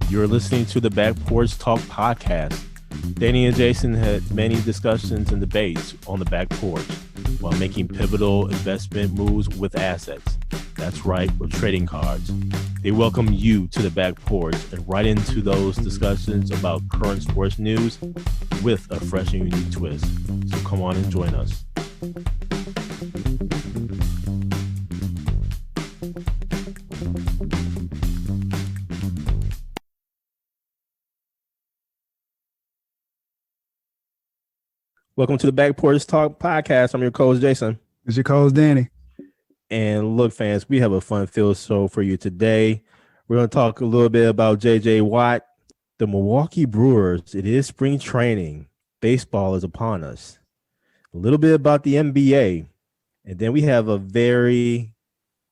You're listening to the Back Porch Talk podcast. Danny and Jason had many discussions and debates on the back porch while making pivotal investment moves with assets. That's right, with trading cards. They welcome you to the back porch and right into those discussions about current sports news with a fresh and unique twist. So come on and join us. Welcome to the Back Porch Talk podcast. I'm your co-host, Jason. It's your co-host, Danny. And look, fans, we have a fun-filled show for you today. We're going to talk a little bit about J.J. Watt, the Milwaukee Brewers. It is spring training. Baseball is upon us. A little bit about the NBA. And then we have a very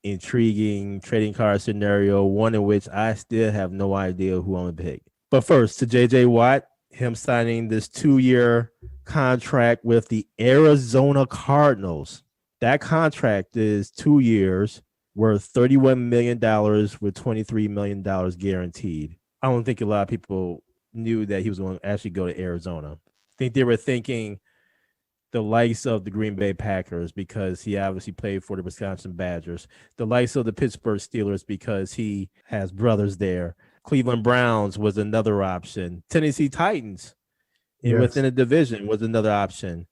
intriguing trading card scenario, one in which I still have no idea who I'm going to pick. But first, to J.J. Watt, him signing this 2-year contract with the Arizona Cardinals. That contract is 2 years worth $31 million with $23 million guaranteed. I don't think a lot of people knew that he was going to actually go to Arizona. I think they were thinking the likes of the Green Bay Packers because he obviously played for the Wisconsin Badgers, the likes of the Pittsburgh Steelers because he has brothers there. Cleveland Browns was another option. Tennessee Titans within a division was another option.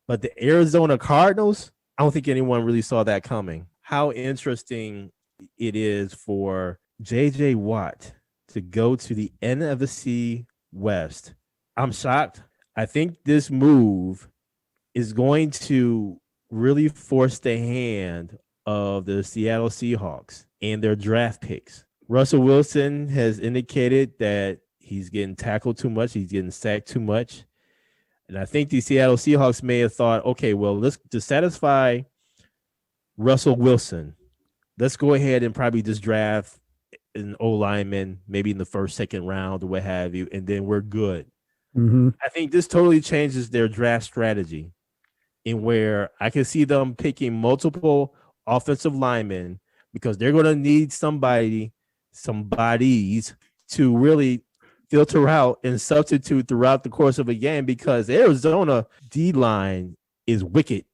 But the Arizona Cardinals, I don't think anyone really saw that coming. How interesting it is for J.J. Watt to go to the NFC West. I'm shocked. I think this move is going to really force the hand of the Seattle Seahawks and their draft picks. Russell Wilson has indicated that he's getting tackled too much. He's getting sacked too much. And I think the Seattle Seahawks may have thought, okay, well, to satisfy Russell Wilson, let's go ahead and probably just draft an O-lineman, maybe in the first, second round or what have you, and then we're good. Mm-hmm. I think this totally changes their draft strategy in where I can see them picking multiple offensive linemen because they're going to need somebodies to really filter out and substitute throughout the course of a game because Arizona D-line is wicked.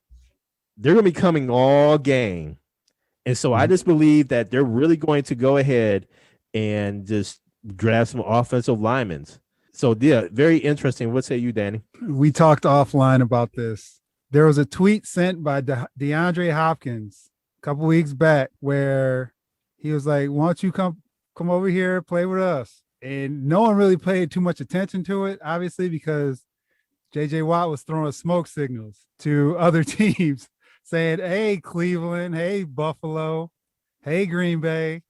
They're going to be coming all game. And so I just believe that they're really going to go ahead and just draft some offensive linemen. So, yeah, very interesting. What say you, Danny? We talked offline about this. There was a tweet sent by DeAndre Hopkins a couple weeks back where he was like, why don't you come over here, play with us? And no one really paid too much attention to it, obviously, because J.J. Watt was throwing smoke signals to other teams saying, hey, Cleveland, hey, Buffalo, hey, Green Bay.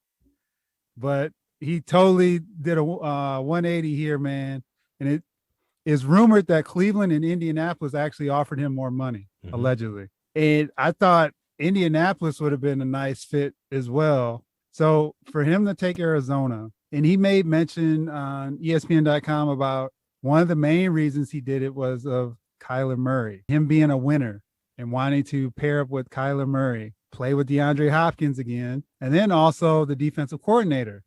But he totally did a 180 here, man. And it is rumored that Cleveland and Indianapolis actually offered him more money, allegedly. And I thought Indianapolis would have been a nice fit as well. So for him to take Arizona, and he made mention on ESPN.com about one of the main reasons he did it was of Kyler Murray, him being a winner and wanting to pair up with Kyler Murray, play with DeAndre Hopkins again, and then also the defensive coordinator,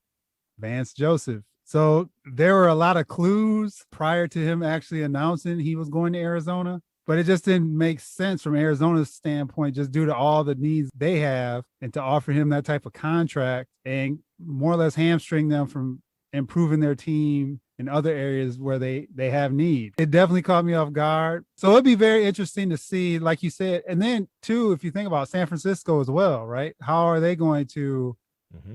Vance Joseph. So there were a lot of clues prior to him actually announcing he was going to Arizona, but it just didn't make sense from Arizona's standpoint, just due to all the needs they have, and to offer him that type of contract and more or less hamstring them from improving their team in other areas where they have need. It definitely caught me off guard. So it'd be very interesting to see, like you said, and then too, if you think about San Francisco as well, right? How are they going to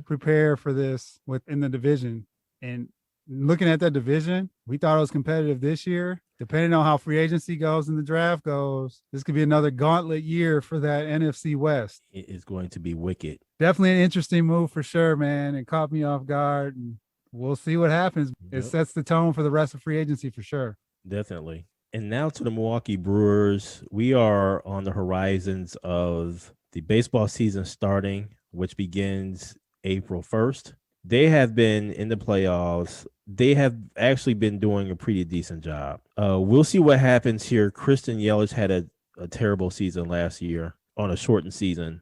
prepare for this within the division? And looking at that division, we thought it was competitive this year. Depending on how free agency goes and the draft goes, this could be another gauntlet year for that NFC West. It is going to be wicked. Definitely an interesting move for sure, man. It caught me off guard, and we'll see what happens. It sets the tone for the rest of free agency for sure. Definitely. And now to the Milwaukee Brewers. We are on the horizons of the baseball season starting, which begins April 1st. They have been in the playoffs. They have actually been doing a pretty decent job. We'll see what happens here. Christian Yelich had a terrible season last year on a shortened season.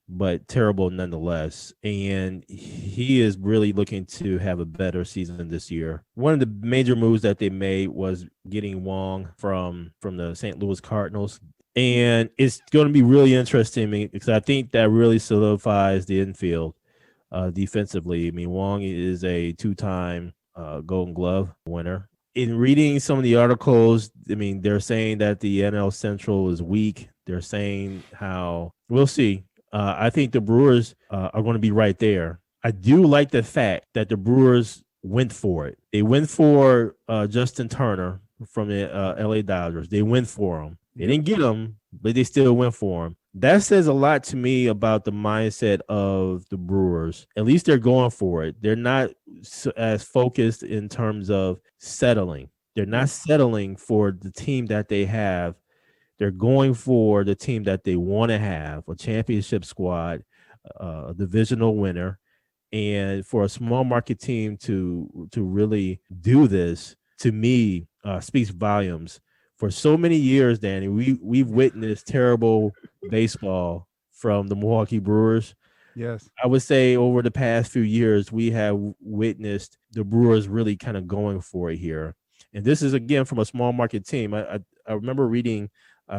but terrible nonetheless. And he is really looking to have a better season this year. One of the major moves that they made was getting Wong from the St. Louis Cardinals. And it's going to be really interesting because I think that really solidifies the infield defensively. I mean, Wong is a two-time Golden Glove winner. In reading some of the articles, I mean, they're saying that the NL Central is weak. They're saying how we'll see. I think the Brewers are going to be right there. I do like the fact that the Brewers went for it. They went for Justin Turner from the LA Dodgers. They went for him. They didn't get him, but they still went for him. That says a lot to me about the mindset of the Brewers. At least they're going for it. They're not as focused in terms of settling. They're not settling for the team that they have. They're going for the team that they want to have, a championship squad, a divisional winner. And for a small market team to really do this, to me, speaks volumes. For so many years, Danny, we've witnessed terrible baseball from the Milwaukee Brewers. Yes. I would say over the past few years, we have witnessed the Brewers really kind of going for it here. And this is, again, from a small market team. I remember reading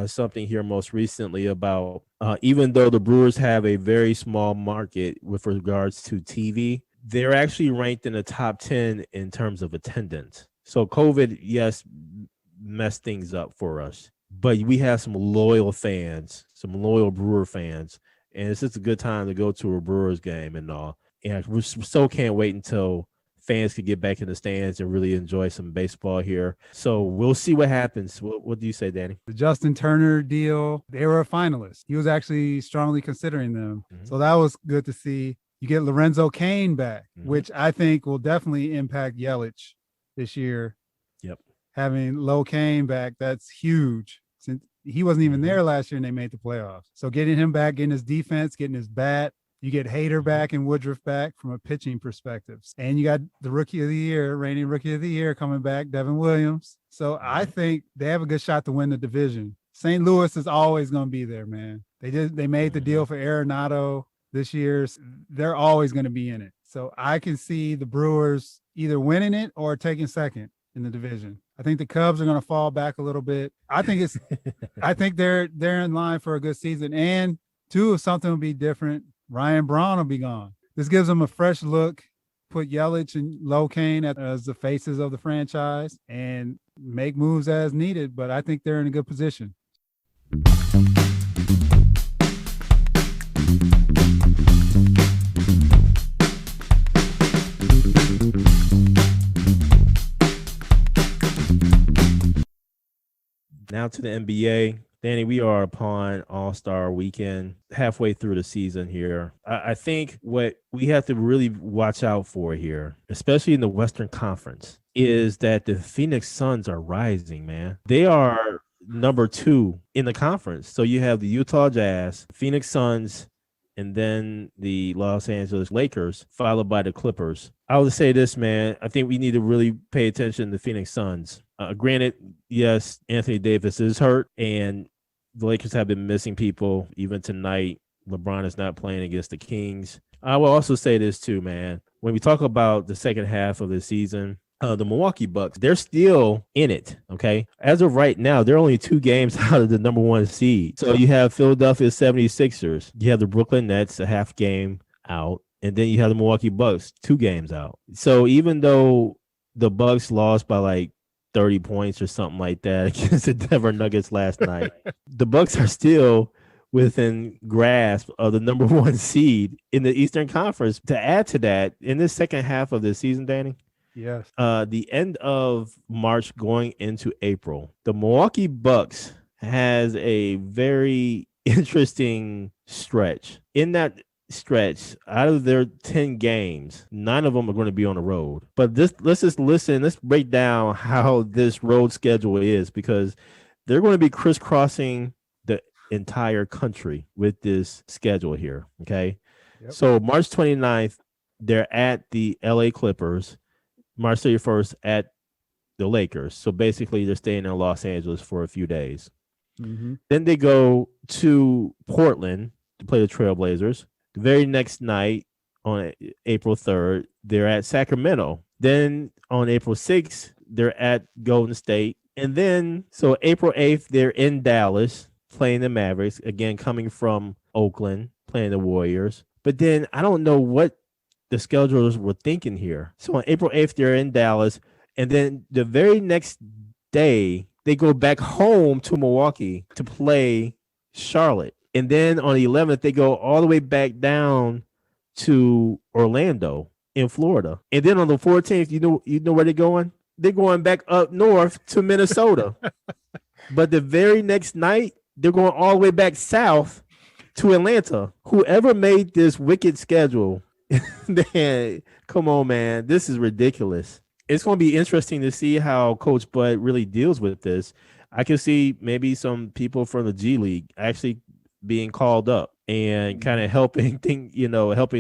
something here most recently about even though the Brewers have a very small market with regards to TV, they're actually ranked in the top 10 in terms of attendance. So COVID, yes, messed things up for us, but we have some loyal fans, some loyal Brewer fans, and it's just a good time to go to a Brewers game and all. And we so can't wait until fans could get back in the stands and really enjoy some baseball here. So we'll see what happens. What do you say, Danny? The Justin Turner deal, they were a finalist. He was actually strongly considering them. So that was good to see. You get Lorenzo Cain back, which I think will definitely impact Yelich this year. Yep. Having Lo Cain back, that's huge. Since he wasn't even there last year and they made the playoffs. So getting him back, getting his defense, getting his bat. You get Hader back and Woodruff back from a pitching perspective. And you got the rookie of the year, reigning rookie of the year coming back, Devin Williams. So I think they have a good shot to win the division. St. Louis is always going to be there, man. They made the deal for Arenado this year. They're always going to be in it. So I can see the Brewers either winning it or taking second in the division. I think the Cubs are going to fall back a little bit. I think they're in line for a good season. And two, if something will be different, Ryan Braun will be gone. This gives them a fresh look, put Yelich and Lo Cain as the faces of the franchise and make moves as needed, but I think they're in a good position. Now to the NBA. Danny, we are upon All-Star Weekend, halfway through the season here. I think what we have to really watch out for here, especially in the Western Conference, is that the Phoenix Suns are rising, man. They are number 2 in the conference. So you have the Utah Jazz, Phoenix Suns, and then the Los Angeles Lakers, followed by the Clippers. I would say this, man. I think we need to really pay attention to Phoenix Suns. Granted, yes, Anthony Davis is hurt, and the Lakers have been missing people. Even tonight, LeBron is not playing against the Kings. I will also say this too, man. When we talk about the second half of the season, the Milwaukee Bucks, they're still in it, okay? As of right now, they're only 2 games out of the number 1 seed. So you have Philadelphia 76ers. You have the Brooklyn Nets, a half game out. And then you have the Milwaukee Bucks, 2 games out. So even though the Bucks lost by like 30 points or something like that against the Denver Nuggets last night, the Bucks are still within grasp of the number 1 seed in the Eastern Conference. To add to that, in this second half of the season, Danny, yes, the end of March going into April, the Milwaukee Bucks has a very interesting stretch. In that stretch, out of their 10 games, 9 of them are going to be on the road. But let's break down how this road schedule is, because they're going to be crisscrossing the entire country with this schedule here. Okay. Yep. So March 29th, they're at the LA Clippers. March 31st at the Lakers. So basically they're staying in Los Angeles for a few days. Then they go to Portland to play the Trailblazers. The very next night on April 3rd, they're at Sacramento. Then on April 6th, they're at Golden State. And then, so April 8th, they're in Dallas playing the Mavericks, again, coming from Oakland, playing the Warriors. But then I don't know what the schedulers were thinking here. So on April 8th, they're in Dallas. And then the very next day, they go back home to Milwaukee to play Charlotte. And then on the 11th, they go all the way back down to Orlando in Florida. And then on the 14th, you know where they're going? They're going back up north to Minnesota. But the very next night, they're going all the way back south to Atlanta. Whoever made this wicked schedule, man, come on, man. This is ridiculous. It's going to be interesting to see how Coach Bud really deals with this. I can see maybe some people from the G League actually being called up and kind of helping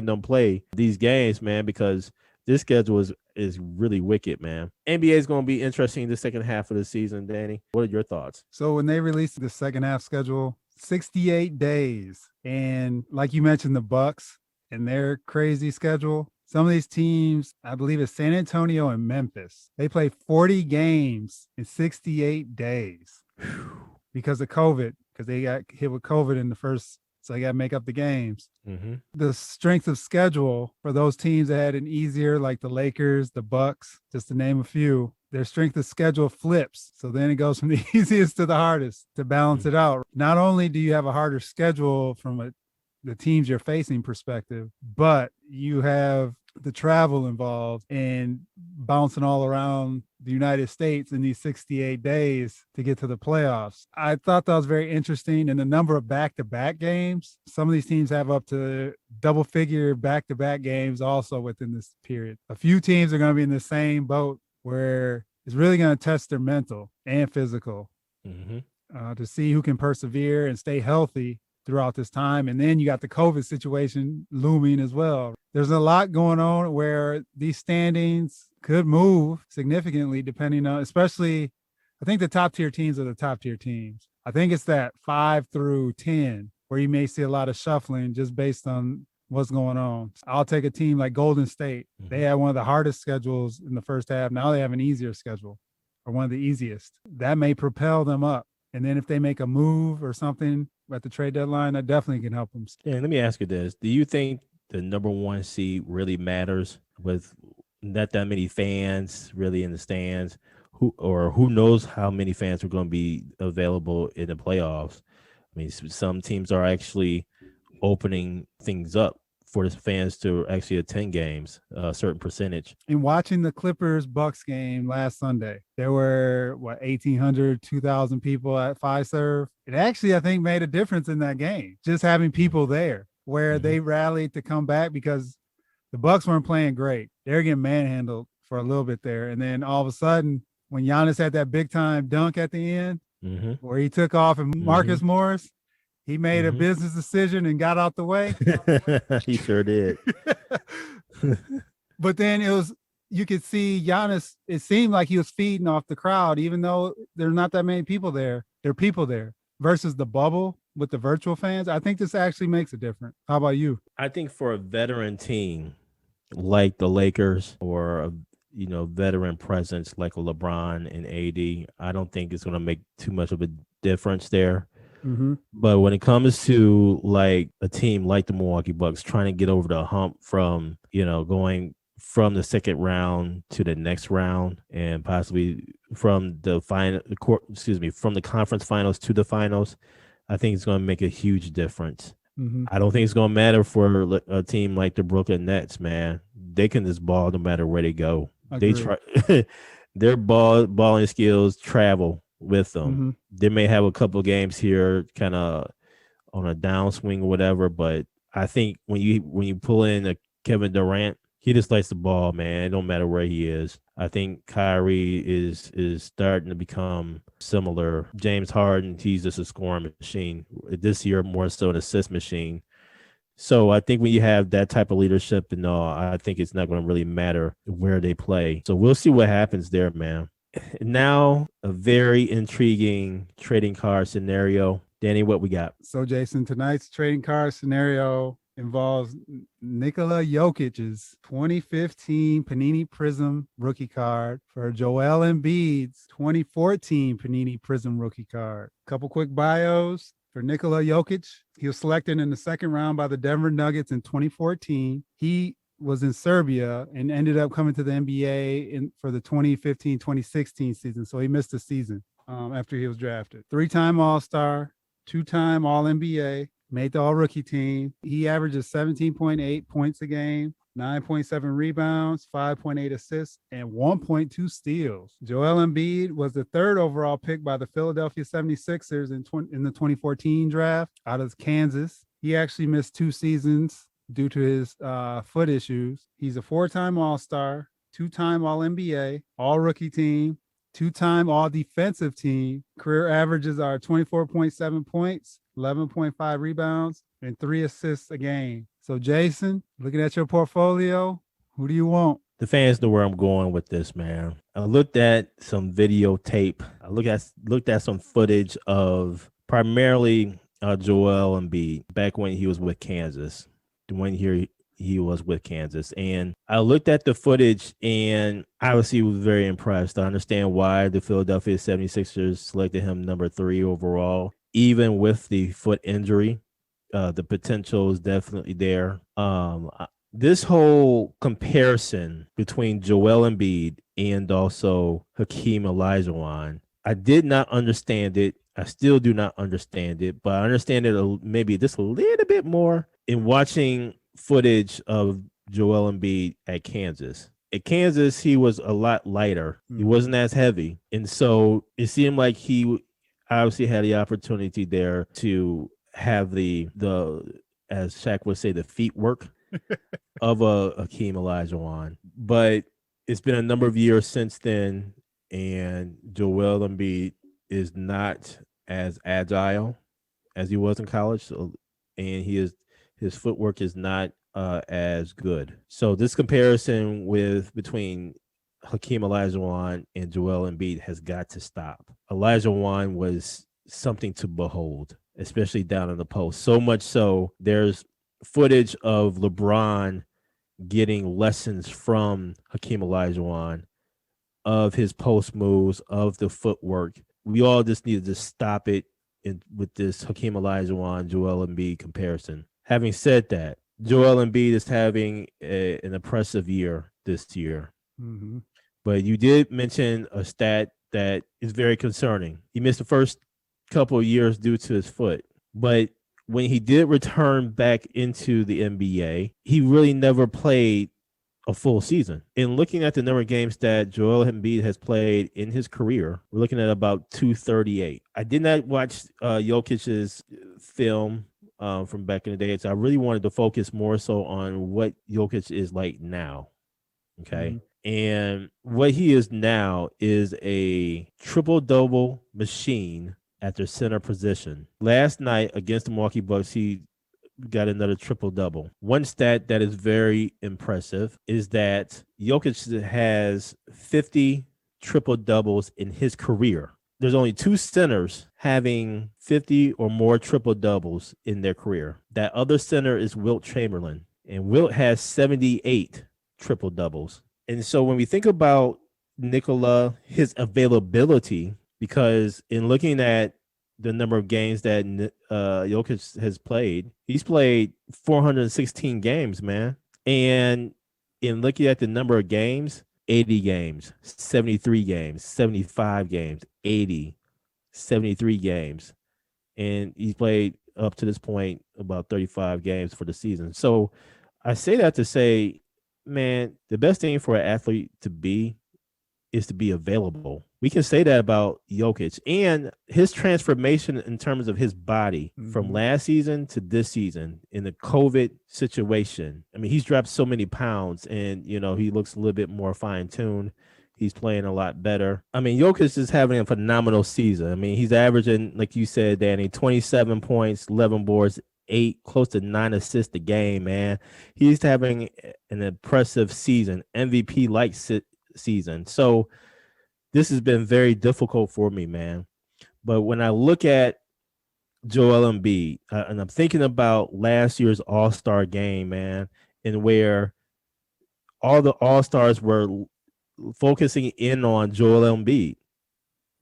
them play these games, man, because this schedule is really wicked, man. NBA is going to be interesting the second half of the season, Danny. What are your thoughts? So when they released the second half schedule, 68 days. And like you mentioned, the Bucks and their crazy schedule. Some of these teams, I believe it's San Antonio and Memphis, they play 40 games in 68 days because of COVID, because they got hit with COVID in the first, so they got to make up the games. Mm-hmm. The strength of schedule for those teams that had an easier, like the Lakers, the Bucks, just to name a few, their strength of schedule flips. So then it goes from the easiest to the hardest to balance it out. Not only do you have a harder schedule from the teams you're facing perspective, but you have the travel involved and bouncing all around the United States in these 68 days to get to the playoffs. I thought that was very interesting. And the number of back-to-back games, some of these teams have up to double figure back-to-back games also within this period. A few teams are going to be in the same boat where it's really going to test their mental and physical to see who can persevere and stay healthy throughout this time. And then you got the COVID situation looming as well. There's a lot going on where these standings could move significantly depending on, especially, I think the top tier teams are the top tier teams. I think it's that 5 through 10 where you may see a lot of shuffling just based on what's going on. I'll take a team like Golden State. They had one of the hardest schedules in the first half. Now they have an easier schedule, or one of the easiest. That may propel them up. And then if they make a move or something at the trade deadline, that definitely can help them. Yeah, let me ask you this. Do you think the number one seed really matters with not that many fans really in the stands? Who knows how many fans are going to be available in the playoffs? I mean, some teams are actually opening things up for the fans to actually attend games, a certain percentage. In watching the Clippers-Bucks game last Sunday, there were, 1,800, 2,000 people at Fiserv. It actually, I think, made a difference in that game, just having people there where they rallied to come back because the Bucks weren't playing great. They were getting manhandled for a little bit there. And then all of a sudden, when Giannis had that big-time dunk at the end, where he took off and Marcus Morris, he made a business decision and got out the way. He sure did. But then you could see Giannis, it seemed like he was feeding off the crowd, even though there's not that many people there. There are people there versus the bubble with the virtual fans. I think this actually makes a difference. How about you? I think for a veteran team like the Lakers or a veteran presence like a LeBron and AD, I don't think it's going to make too much of a difference there. But when it comes to like a team like the Milwaukee Bucks trying to get over the hump from, going from the second round to the next round and possibly from the from the conference finals to the finals, I think it's going to make a huge difference. I don't think it's going to matter for a team like the Brooklyn Nets, man. They can just ball no matter where they go. They try their balling skills travel with them. They may have a couple of games here kind of on a downswing or whatever, but I think when you pull in a Kevin Durant, he just likes the ball, man. It don't matter where he is. I think Kyrie is starting to become similar. James Harden, he's just a scoring machine. This year, more so an assist machine. So I think when you have that type of leadership and all, I think it's not going to really matter where they play. So we'll see what happens there, man. Now, a very intriguing trading card scenario. Danny, what we got? So, Jason, tonight's trading card scenario involves Nikola Jokic's 2015 Panini Prizm rookie card for Joel Embiid's 2014 Panini Prizm rookie card. Couple quick bios for Nikola Jokic. He was selected in the second round by the Denver Nuggets in 2014. He was in Serbia and ended up coming to the NBA for the 2015-2016 season. So he missed a season after he was drafted. 3-time All-Star, 2-time All-NBA, made the All-Rookie team. He averages 17.8 points a game, 9.7 rebounds, 5.8 assists, and 1.2 steals. Joel Embiid was the 3rd overall pick by the Philadelphia 76ers in the 2014 draft out of Kansas. He actually missed 2 seasons due to his foot issues. He's a 4-time All-Star, 2-time All-NBA, All-Rookie team, 2-time All-Defensive team. Career averages are 24.7 points, 11.5 rebounds, and 3 assists a game. So, Jason, looking at your portfolio, who do you want? The fans know where I'm going with this, man. I looked at some videotape. I looked at some footage of primarily Joel Embiid back when he was with Kansas. When he was with Kansas. And I looked at the footage and obviously was very impressed. I understand why the Philadelphia 76ers selected him number 3 overall, even with the foot injury. The potential is definitely there. This whole comparison between Joel Embiid and also Hakeem Olajuwon, I did not understand it. I still do not understand it, but I understand it maybe just a little bit more in watching footage of Joel Embiid at Kansas. At Kansas, he was a lot lighter. He wasn't as heavy. And so it seemed like he obviously had the opportunity there to have the as Shaq would say, the feet work of a Hakeem Olajuwon. But it's been a number of years since then, and Joel Embiid is not as agile as he was in college. So, and his footwork is not as good. So this comparison between Hakeem Olajuwon and Joel Embiid has got to stop. Olajuwon was something to behold, especially down in the post. So much so, there's footage of LeBron getting lessons from Hakeem Olajuwon of his post moves, of the footwork. We all just needed to stop it with this Hakeem Olajuwon, Joel Embiid comparison. Having said that, Joel Embiid is having an impressive year this year. Mm-hmm. But you did mention a stat that is very concerning. He missed the first couple of years due to his foot. But when he did return back into the NBA, he really never played a full season. In looking at the number of games that Joel Embiid has played in his career, we're looking at about 238. I did not watch Jokic's film from back in the day, so I really wanted to focus more so on what Jokic is like now. Okay. Mm-hmm. And what he is now is a triple-double machine at their center position. Last night against the Milwaukee Bucks, he got another triple-double. One stat that is very impressive is that Jokic has 50 triple-doubles in his career. There's only 2 centers having 50 or more triple-doubles in their career. That other center is Wilt Chamberlain, and Wilt has 78 triple-doubles. And so when we think about Nikola, his availability, because in looking at the number of games that Jokic has played, he's played 416 games, man. And in looking at the number of games, 80 games, 73 games, 75 games, 80, 73 games. And he's played up to this point about 35 games for the season. So I say that to say, man, the best thing for an athlete to be is to be available. We can say that about Jokic and his transformation in terms of his body from last season to this season in the COVID situation. I mean, he's dropped so many pounds and, you know, he looks a little bit more fine-tuned. He's playing a lot better. I mean, Jokic is having a phenomenal season. I mean, he's averaging, like you said, Danny, 27 points, 11 boards, 8, close to 9 assists a game, man. He's having an impressive season, MVP-like season. So this has been very difficult for me, man. But when I look at Joel Embiid, and I'm thinking about last year's All-Star game, man, and where all the All-Stars were focusing in on Joel Embiid.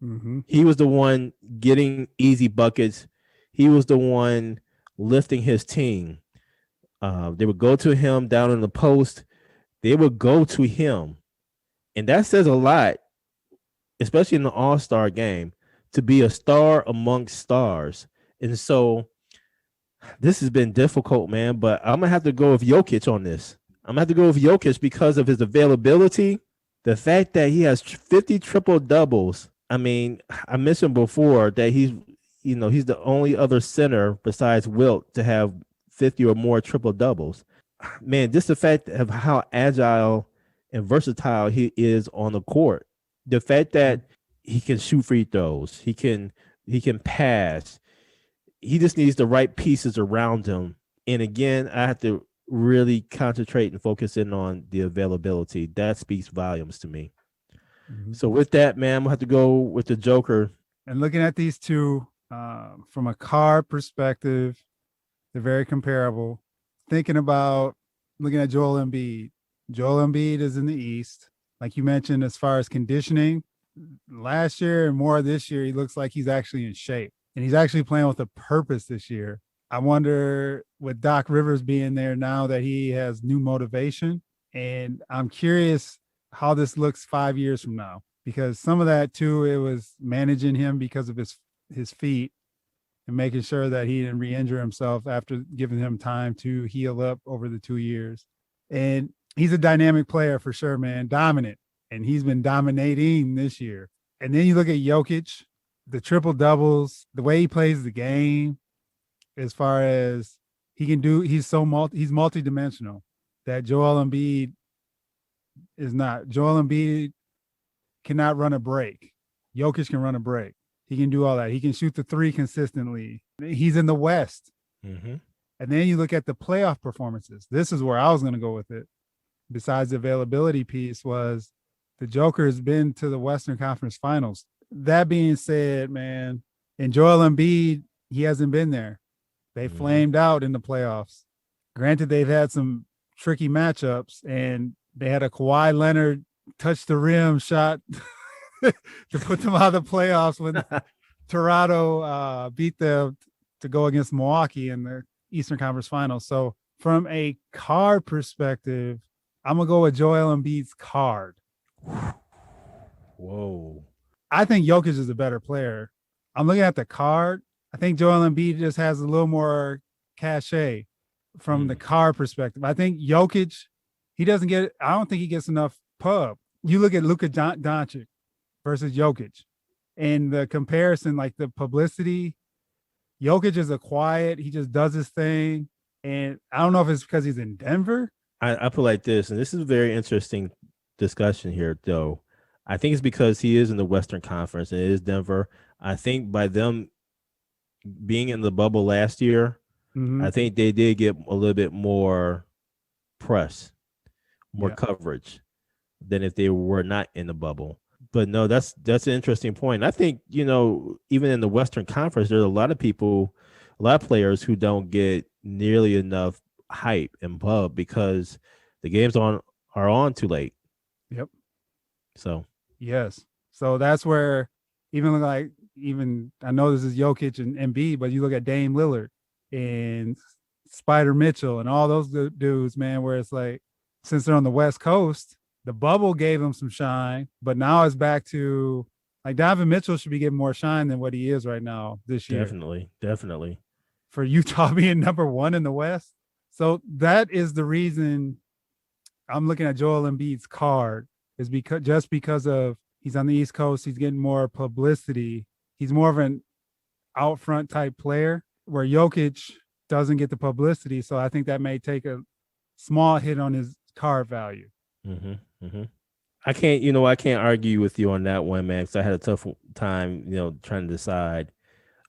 Mm-hmm. He was the one getting easy buckets. He was the one lifting his team. They would go to him down in the post. They would go to him. And that says a lot, especially in the All-Star game, to be a star amongst stars. And so this has been difficult, man, but I'm going to have to go with Jokic on this. I'm going to have to go with Jokic because of his availability, the fact that he has 50 triple doubles. I mean, I mentioned before that he's the only other center besides Wilt to have 50 or more triple doubles. Man, just the fact of how agile and versatile he is on the court. The fact that he can shoot free throws, he can pass. He just needs the right pieces around him. And again, I have to really concentrate and focus in on the availability. That speaks volumes to me. Mm-hmm. So with that, man, I'm gonna have to go with the Joker. And looking at these two from a card perspective, they're very comparable. Thinking about looking at Joel Embiid. Joel Embiid is in the East. Like you mentioned, as far as conditioning, last year and more this year, he looks like he's actually in shape. And he's actually playing with a purpose this year. I wonder, with Doc Rivers being there now, that he has new motivation. And I'm curious how this looks 5 years from now, because some of that too, it was managing him because of his feet and making sure that he didn't re-injure himself after giving him time to heal up over the 2 years. And he's a dynamic player for sure, man, dominant. And he's been dominating this year. And then you look at Jokic, the triple doubles, the way he plays the game, as far as he can do, he's multi-dimensional that Joel Embiid is not. Joel Embiid cannot run a break. Jokic can run a break. He can do all that. He can shoot the three consistently. He's in the West. Mm-hmm. And then you look at the playoff performances. This is where I was going to go with it. Besides the availability piece, was the Joker has been to the Western Conference Finals. That being said, man, and Joel Embiid, he hasn't been there. They flamed out in the playoffs. Granted, they've had some tricky matchups, and they had a Kawhi Leonard touch the rim shot to put them out of the playoffs when Toronto beat them to go against Milwaukee in the Eastern Conference Finals. So from a card perspective, I'm going to go with Joel Embiid's card. Whoa. I think Jokic is a better player. I'm looking at the card. I think Joel Embiid just has a little more cachet from the card perspective. I think Jokic, I don't think he gets enough pub. You look at Luka Doncic versus Jokic, and the comparison, like the publicity, Jokic is he just does his thing. And I don't know if it's because he's in Denver. I put like this, and this is a very interesting discussion here, though. I think it's because he is in the Western Conference and it is Denver. I think by them being in the bubble last year, I think they did get a little bit more press, more coverage than if they were not in the bubble. But no, that's an interesting point. I think, even in the Western Conference, there's a lot of players who don't get nearly enough hype and pub because the games are on too late. Yep. So yes. So that's where I know this is Jokic and Embiid, but you look at Dame Lillard and Spider Mitchell and all those dudes, man, where it's like, since they're on the West Coast, the bubble gave them some shine, but now it's back to like Donovan Mitchell should be getting more shine than what he is right now this year. Definitely. For Utah being number one in the West. So that is the reason I'm looking at Joel Embiid's card, is because of he's on the East Coast, he's getting more publicity. He's more of an out front type player, where Jokic doesn't get the publicity. So I think that may take a small hit on his card value. I can't argue with you on that one, man, because I had a tough time, trying to decide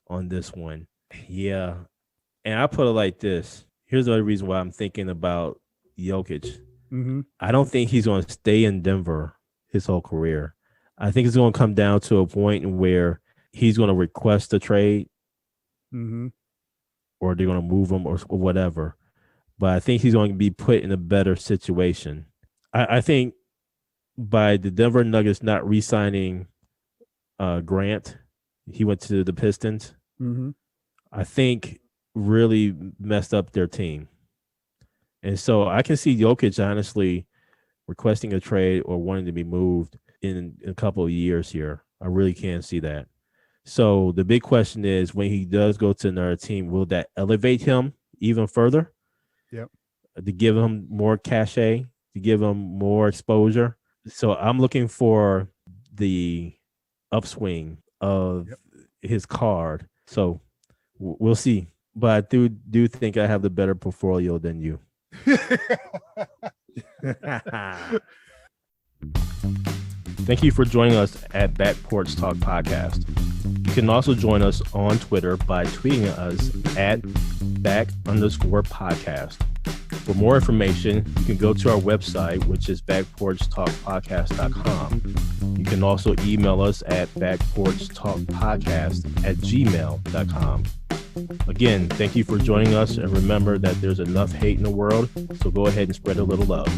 on this one. Yeah. And I put it like this. Here's the other reason why I'm thinking about Jokic. I don't think he's going to stay in Denver his whole career. I think it's going to come down to a point where he's going to request a trade or they're going to move him or whatever. But I think he's going to be put in a better situation. I think by the Denver Nuggets not re-signing Grant, he went to the Pistons. I think really messed up their team. And so I can see Jokic honestly requesting a trade or wanting to be moved in a couple of years here. I really can see that. So the big question is, when he does go to another team, will that elevate him even further? Yep. To give him more cachet, to give him more exposure. So I'm looking for the upswing of his card. So we'll see. But I do think I have the better portfolio than you. Thank you for joining us at Back Porch Talk Podcast. You can also join us on Twitter by tweeting us at back_podcast. For more information, you can go to our website, which is backporchtalkpodcast.com. You can also email us at backporchtalkpodcast@gmail.com. Again, thank you for joining us, and remember that there's enough hate in the world, so go ahead and spread a little love.